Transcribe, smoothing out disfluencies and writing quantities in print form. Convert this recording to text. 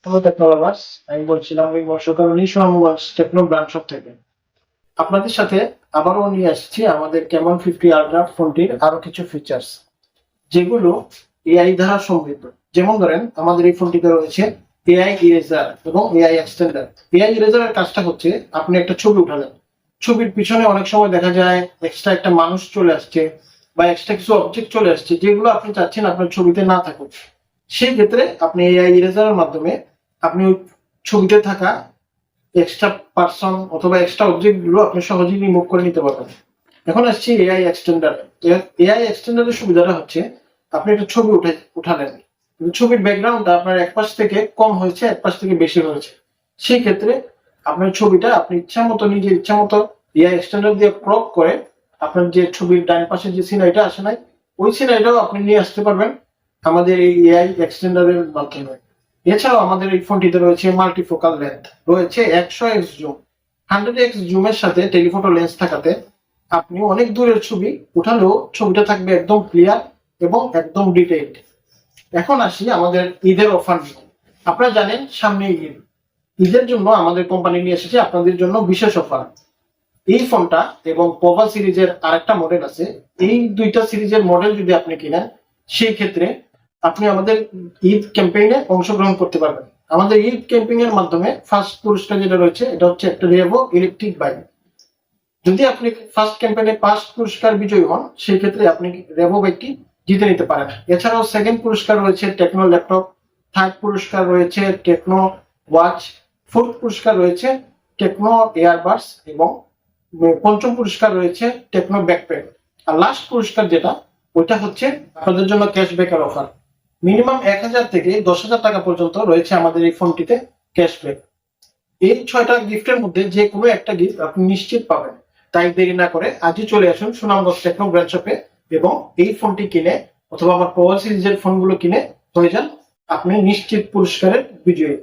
Hello টেকনোলভার্স, আমি বলছিলাম ওই বর্ষকারণী সোহানুবাস টেকনো ব্র্যান্ড শপ থেকে। আপনাদের সাথে আবারও নিয়ে আসছি আমাদের ক্যামন 50 আলট্রা ফোনটির আরো কিছু ফিচার্স, যেগুলো এআই দ্বারা সমৃদ্ধ। যেমন ধরেন, আমাদের এই ফোনটিতে রয়েছে এআই ইরেজার এবং এআই এক্সটেন্ডার। এআই ইরেজারের কাজটা হচ্ছে, আপনি একটা ছবি উঠালেন, ছবির পিছনে অনেক সময় দেখা যায় এক্সট্রা একটা মানুষ চলে আসছে বা এক্সট্রা কিছু অবজেক্ট চলে আসছে, যেগুলো আপনি চাচ্ছেন আপনার ছবিতে না থাকুক। সেই ক্ষেত্রে আপনি এআই ইরেজারের মাধ্যমে আপনি ওই ছবিতে থাকা এক্সট্রা পার্সন অথবা এক্সট্রা অবজেক্ট গুলো আপনি সহজেই রিমুভ করে নিতে পারবেন। এখন আসছি এআই এক্সটেন্ডার। এআই এক্সটেন্ডারের সুবিধাটা হচ্ছে, আপনি একটা ছবি উঠালেন, কিন্তু ছবির ব্যাকগ্রাউন্ডটা আপনার এক পাশ থেকে কম হয়েছে, এক পাশ থেকে বেশি হয়েছে। সেই ক্ষেত্রে আপনার ছবিটা আপনি ইচ্ছা মতো, নিজের ইচ্ছা মতো এআই এক্সটেন্ডার দিয়ে ক্রপ করে আপনার যে ছবির ডান পাশে যে সিনারিটা আসে নাই, ওই সিনারিটাও আপনি নিয়ে আসতে পারবেন আমাদের এই এআই এক্সটেন্ডারের মাধ্যমে। এছাড়াও আমাদের এই ফোনটিতে রয়েছে মাল্টিফোকাল লেন্থ, রয়েছে 100x জুম। 100x জুমের সাথে টেলিফোটো লেন্স থাকাতে আপনি অনেক দূরের ছবি উঠালেও ছবিটা থাকবে একদম ক্লিয়ার এবং একদম ডিটেইলড। এখন আসি আমাদের ঈদের অফার নিয়ে। আপনারা জানেন সামনে ঈদ, ঈদের জন্য আমাদের কোম্পানি নিয়ে এসেছে আপনাদের জন্য বিশেষ অফার। এই ফোনটা এবং পোভা সিরিজের আরেকটা মডেল আছে, এই দুইটা সিরিজের মডেল যদি আপনি কিনেন, সেই ক্ষেত্রে আপনি আমাদের ঈদ ক্যাম্পেইনে অংশগ্রহণ করতে পারবেন। আমাদের ঈদ ক্যাম্পেইন এর মাধ্যমে ফার্স্ট পুরস্কার যেটা রয়েছে, এটা হচ্ছে একটা রেভো ইলেকট্রিক বাইক। যদি আপনি ফার্স্ট ক্যাম্পেইনে ফার্স্ট পুরস্কার বিজয়ী হন, সেই ক্ষেত্রে আপনি রেভো বাইকটি জিতে নিতে পারেন। এছাড়াও সেকেন্ড পুরস্কার রয়েছে টেকনো ল্যাপটপ, থার্ড পুরস্কার রয়েছে টেকনো ওয়াচ, ফোর্থ পুরস্কার রয়েছে টেকনো এয়ারবাডস এবং পঞ্চম পুরস্কার রয়েছে টেকনো ব্যাকপ্যাক। আর লাস্ট পুরস্কার যেটা, ওইটা হচ্ছে আপনাদের জন্য ক্যাশব্যাকের অফার। মিনিমাম 1000 থেকে 10,000 টাকা পর্যন্ত রয়েছে আমাদের এই ফোনটিতে ক্যাশব্যাক। এই 6টা গিফটের মধ্যে যে কোনো একটা গিফট আপনি নিশ্চিত পাবেন। তাই দেরি না করে আজই চলে আসুন সুনামগঞ্জ টেকনো ব্র্যান্ড শপে এবং এই ফোনটি কিনে অথবা আমার পাওয়ার সিরিজের ফোনগুলো কিনে হয়ে যান আপনি নিশ্চিত পুরস্কারের বিজয়ী।